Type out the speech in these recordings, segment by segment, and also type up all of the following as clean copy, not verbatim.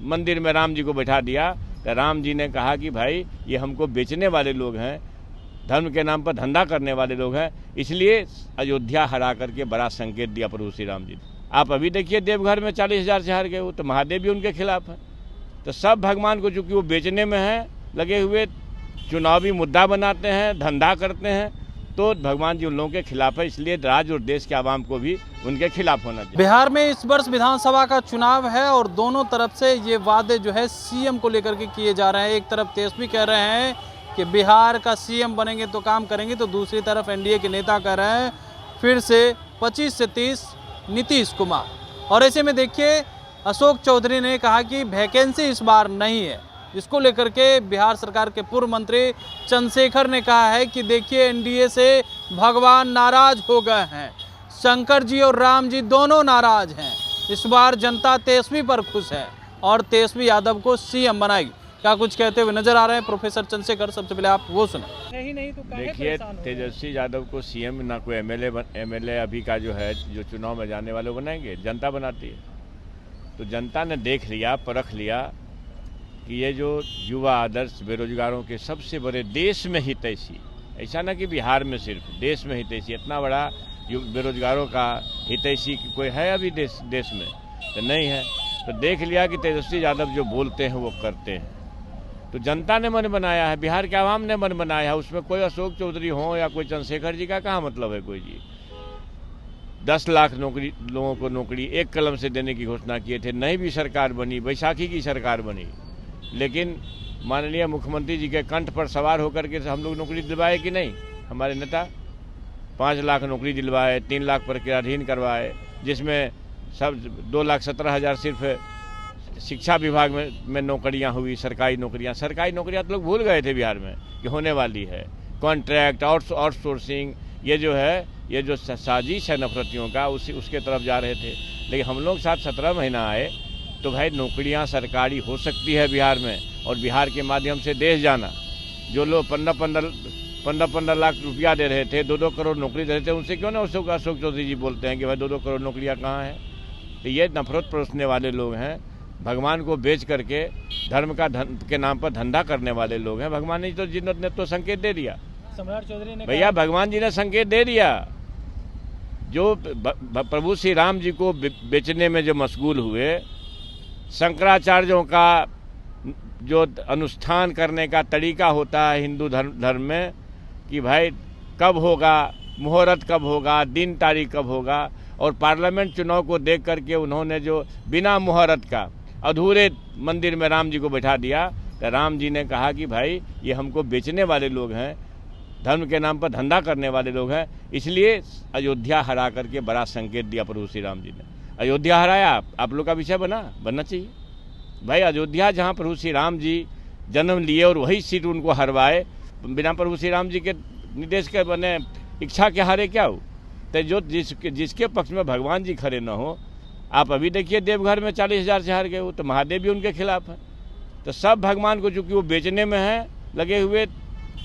मंदिर में राम जी को बैठा दिया तो राम जी ने कहा कि भाई ये हमको बेचने वाले लोग हैं, धर्म के नाम पर धंधा करने वाले लोग हैं, इसलिए अयोध्या हरा करके बड़ा संकेत दिया प्रभु श्री राम जी ने। आप अभी देखिए देवघर में 40,000 से हार गए वो, तो महादेव भी उनके खिलाफ है। तो सब भगवान को चूँकि वो बेचने में है लगे हुए, चुनावी मुद्दा बनाते हैं, धंधा करते हैं, तो भगवान जी उन लोगों के खिलाफ है। इसलिए राज्य और देश के आवाम को भी उनके खिलाफ होना चाहिए। बिहार में इस वर्ष विधानसभा का चुनाव है और दोनों तरफ से ये वादे जो है सीएम को लेकर के किए जा रहे हैं। एक तरफ तेजस्वी कह रहे हैं कि बिहार का सीएम बनेंगे तो काम करेंगे, तो दूसरी तरफ एनडीए के नेता कह रहे हैं फिर से 25 से 30 नीतीश कुमार। और ऐसे में देखिए अशोक चौधरी ने कहा कि वैकेंसी इस बार नहीं है। इसको लेकर के बिहार सरकार के पूर्व मंत्री चंद्रशेखर ने कहा है कि देखिए एनडीए से भगवान नाराज हो गए हैं, शंकर जी और राम जी दोनों नाराज हैं। इस बार जनता तेजस्वी पर खुश है और तेजस्वी यादव को सीएम बनाएगी। क्या कुछ कहते हुए नजर आ रहे हैं प्रोफेसर चंद्रशेखर, सबसे पहले आप वो सुने। नहीं तो देखिए तेजस्वी यादव को सीएम ना कोई एमएलए अभी का जो है जो चुनाव में जाने वाले बनाएंगे, जनता बनाती है। तो जनता ने देख लिया, परख लिया कि ये जो युवा आदर्श बेरोजगारों के सबसे बड़े देश में हितैषी, ऐसा ना कि बिहार में सिर्फ, देश में हितैषी, इतना बड़ा बेरोजगारों का हितैषी कोई है अभी देश में तो नहीं है। तो देख लिया कि तेजस्वी यादव जो बोलते हैं वो करते हैं। तो जनता ने मन बनाया है, बिहार के आवाम ने मन बनाया है। उसमें कोई अशोक चौधरी हो या कोई चंद्रशेखर जी का कहाँ मतलब है कोई जी। 10 लाख नौकरी लोगों को नौकरी एक कलम से देने की घोषणा किए थे, नहीं भी सरकार बनी, बैसाखी की सरकार बनी, लेकिन माननीय मुख्यमंत्री जी के कंठ पर सवार होकर के हम लोग नौकरी दिलवाए कि नहीं। हमारे नेता 5 लाख नौकरी दिलवाए, 3 लाख प्रक्रियाधीन करवाए, जिसमें सब 2,17,000 सिर्फ शिक्षा विभाग में नौकरियां हुई, सरकारी नौकरियां तो लोग भूल गए थे बिहार में कि होने वाली है। कॉन्ट्रैक्ट, आउटसोर्सिंग, ये जो है, ये जो साजिश है नफरतियों का, उसके तरफ जा रहे थे। लेकिन हम लोग साथ 17 महीना आए तो भाई नौकरियां सरकारी हो सकती है बिहार में, और बिहार के माध्यम से देश जाना। जो लोग 15 लाख रुपया दे रहे थे, 2-2 करोड़ नौकरी दे रहे थे, उनसे क्यों ना अशोक चौधरी जी बोलते हैं कि भाई 2-2 करोड़ नौकरियां कहाँ हैं। तो ये नफरत परोसने वाले लोग हैं, भगवान को बेच करके धर्म के नाम पर धंधा करने वाले लोग हैं। भगवान ने तो संकेत दे दिया, सम्राट चौधरी ने भैया भगवान जी ने संकेत दे दिया। जो प्रभु श्री राम जी को बेचने में जो मशगूल हुए, शंकराचार्यों का जो अनुष्ठान करने का तरीका होता है हिंदू धर्म में कि भाई कब होगा, मुहूर्त कब होगा, दिन तारीख कब होगा, और पार्लियामेंट चुनाव को देख करके उन्होंने जो बिना मुहूर्त का अधूरे मंदिर में राम जी को बैठा दिया, तो राम जी ने कहा कि भाई ये हमको बेचने वाले लोग हैं, धर्म के नाम पर धंधा करने वाले लोग हैं, इसलिए अयोध्या हरा करके बड़ा संकेत दिया प्रभु श्री राम जी ने। अयोध्या हराया, आप लोग का विषय बनना चाहिए भाई। अयोध्या जहाँ प्रभु श्री राम जी जन्म लिए और वही सीट उनको हरवाए, बिना प्रभु श्री राम जी के निर्देश के बने इच्छा के हारे क्या हो। तो जो जिसके पक्ष में भगवान जी खड़े न हो, आप अभी देखिए देवघर में 40,000 से हार गए वो, तो महादेव भी उनके खिलाफ है। तो सब भगवान को चूँकि वो बेचने में है लगे हुए,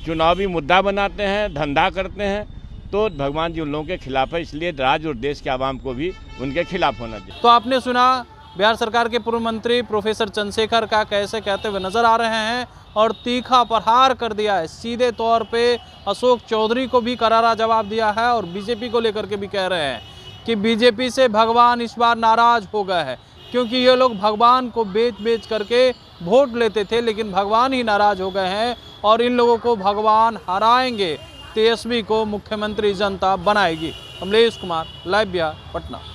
चुनावी मुद्दा बनाते हैं, धंधा करते हैं, तो भगवान जी उन लोगों के खिलाफ है। इसलिए राज्य और देश के आवाम को भी उनके खिलाफ होना चाहिए। तो आपने सुना बिहार सरकार के पूर्व मंत्री प्रोफेसर चंद्रशेखर का कैसे कहते हुए नजर आ रहे हैं, और तीखा प्रहार कर दिया है। सीधे तौर पे अशोक चौधरी को भी करारा जवाब दिया है और बीजेपी को लेकर के भी कह रहे हैं कि बीजेपी से भगवान इस बार नाराज हो गए हैं, क्योंकि ये लोग भगवान को बेच करके वोट लेते थे, लेकिन भगवान ही नाराज हो गए हैं और इन लोगों को भगवान हराएंगे, तेजस्वी को मुख्यमंत्री जनता बनाएगी। कमलेश कुमार, लाइव बिहार, पटना।